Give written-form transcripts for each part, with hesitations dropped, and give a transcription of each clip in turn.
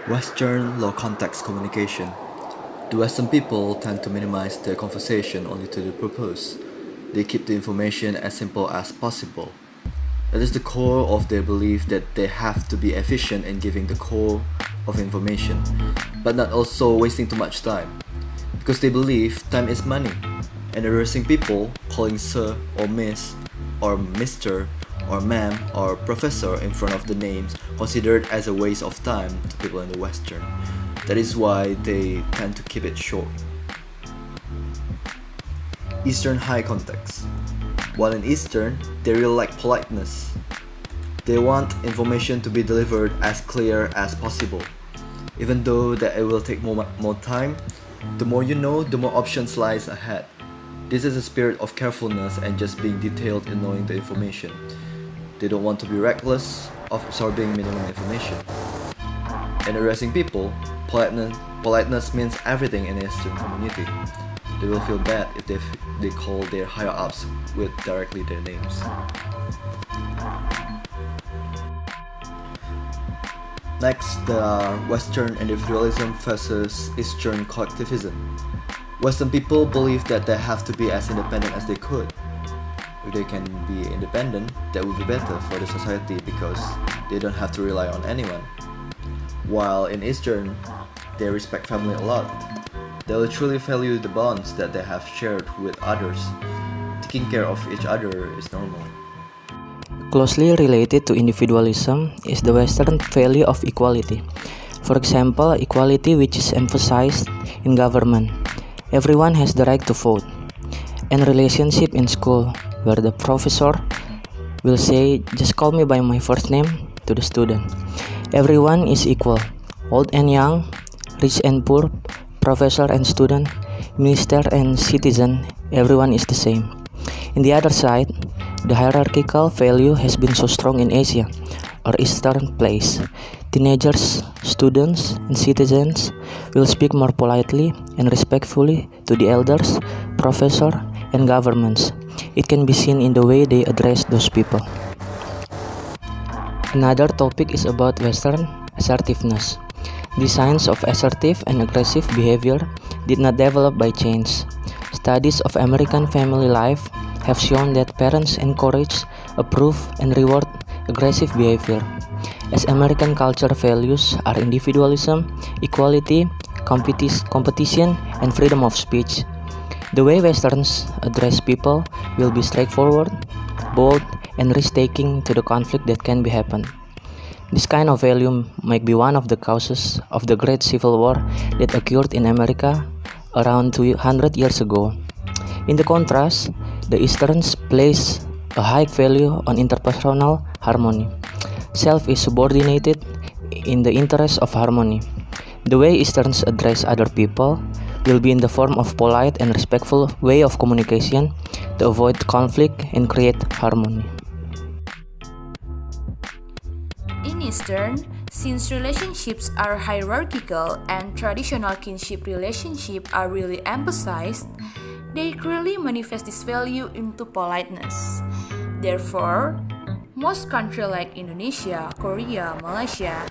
Western low context communication. The Western people tend to minimize their conversation only to the purpose. They keep the information as simple as possible. That is the core of their belief that they have to be efficient in giving the core of information, but not also wasting too much time. Because they believe time is money, and addressing people, calling sir or miss, or mister, or ma'am, or professor in front of the names considered as a waste of time to people in the Western. That is why they tend to keep it short. Eastern high context. While in Eastern, they really like politeness. They want information to be delivered as clear as possible. Even though that it will take more time, the more you know, the more options lies ahead. This is a spirit of carefulness and just being detailed in knowing the information. They don't want to be reckless of absorbing minimum information. In addressing people, politeness means everything in the Eastern community. They will feel bad if they call their higher ups with directly their names. Next, there are Western individualism versus Eastern collectivism. Western people believe that they have to be as independent as they could. If they can be independent, that would be better for the society because they don't have to rely on anyone. While in Eastern, they respect family a lot. They will truly value the bonds that they have shared with others. Taking care of each other is normal. Closely related to individualism is the Western value of equality. For example, equality which is emphasized in government. Everyone has the right to vote. And relationship in school, where the professor will say, "Just call me by my first name" to the student. Everyone is equal, old and young, rich and poor, professor and student, minister and citizen, everyone is the same. In the other side, the hierarchical value has been so strong in Asia, or Eastern place. Teenagers, students, and citizens will speak more politely and respectfully to the elders, professor, and governments. It can be seen in the way they address those people. Another topic is about Western assertiveness. The science of assertive and aggressive behavior did not develop by chance. Studies of American family life have shown that parents encourage, approve, and reward aggressive behavior. As American culture values are individualism, equality, competition, and freedom of speech. The way Westerns address people will be straightforward, bold, and risk-taking to the conflict that can be happen. This kind of value might be one of the causes of the Great Civil War that occurred in America around 200 years ago. In the contrast, the Easterns place a high value on interpersonal harmony. Self is subordinated in the interest of harmony. The way Easterns address other people will be in the form of polite and respectful way of communication to avoid conflict and create harmony. In Eastern, since relationships are hierarchical and traditional kinship relationships are really emphasized, they clearly manifest this value into politeness. Therefore, most countries like Indonesia, Korea, Malaysia,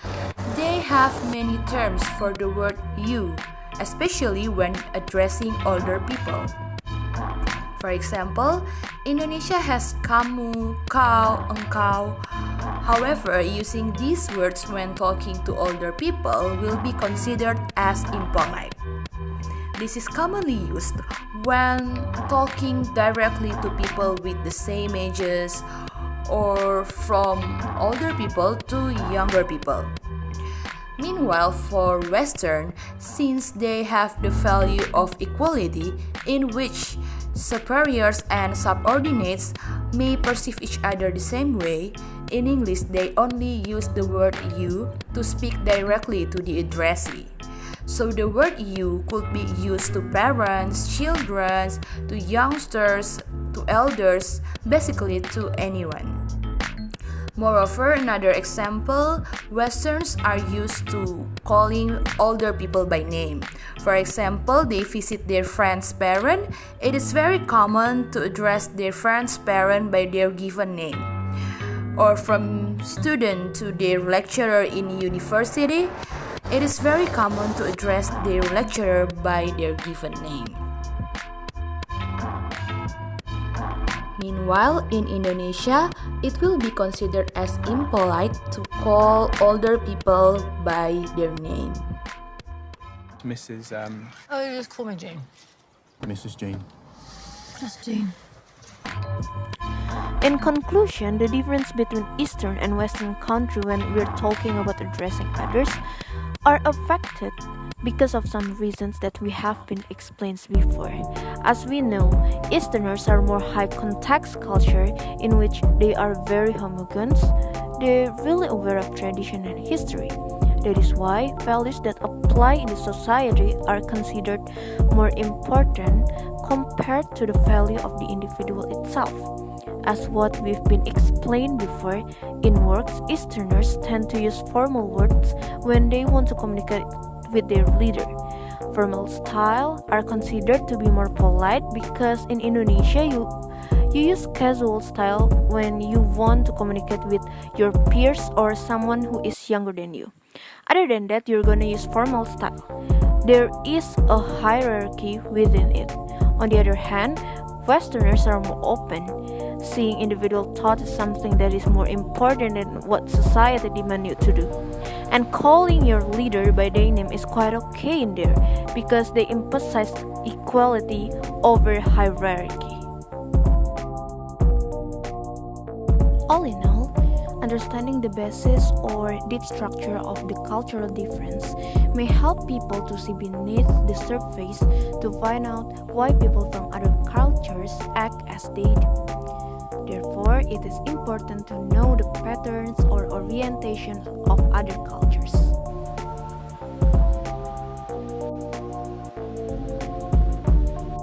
they have many terms for the word you, especially when addressing older people. For example, Indonesia has kamu, kau, engkau. However, using these words when talking to older people will be considered as impolite. This is commonly used when talking directly to people with the same ages or from older people to younger people. Meanwhile, for Western, since they have the value of equality in which superiors and subordinates may perceive each other the same way, in English they only use the word you to speak directly to the addressee. So the word you could be used to parents, children, to youngsters, to elders, basically to anyone. Moreover, another example, Westerns are used to calling older people by name. For example, they visit their friend's parent. It is very common to address their friend's parent by their given name. Or from student to their lecturer in university, It is very common to address their lecturer by their given name. Meanwhile, in Indonesia, it will be considered as impolite to call older people by their name. Mrs. Oh, you just call me Jane. Mrs. Jane. Just Jane. In conclusion, the difference between Eastern and Western country when we're talking about addressing others are affected because of some reasons that we have been explained before. As we know, Easterners are more high context culture in which they are very homogeneous. They're really aware of tradition and history. That is why values that apply in the society are considered more important compared to the value of the individual itself. As what we've been explained before, in works, Easterners tend to use formal words when they want to communicate with their leader. Formal style are considered to be more polite because in Indonesia you use casual style when you want to communicate with your peers or someone who is younger than you. Other than that, you're gonna use formal style. There is a hierarchy within it. On the other hand, Westerners are more open, seeing individual thought as something that is more important than what society demands you to do. And calling your leader by their name is quite okay in there because they emphasize equality over hierarchy. All in all, understanding the basis or deep structure of the cultural difference may help people to see beneath the surface to find out why people from other cultures act as they do. Therefore, it is important to know the patterns or orientations of other cultures.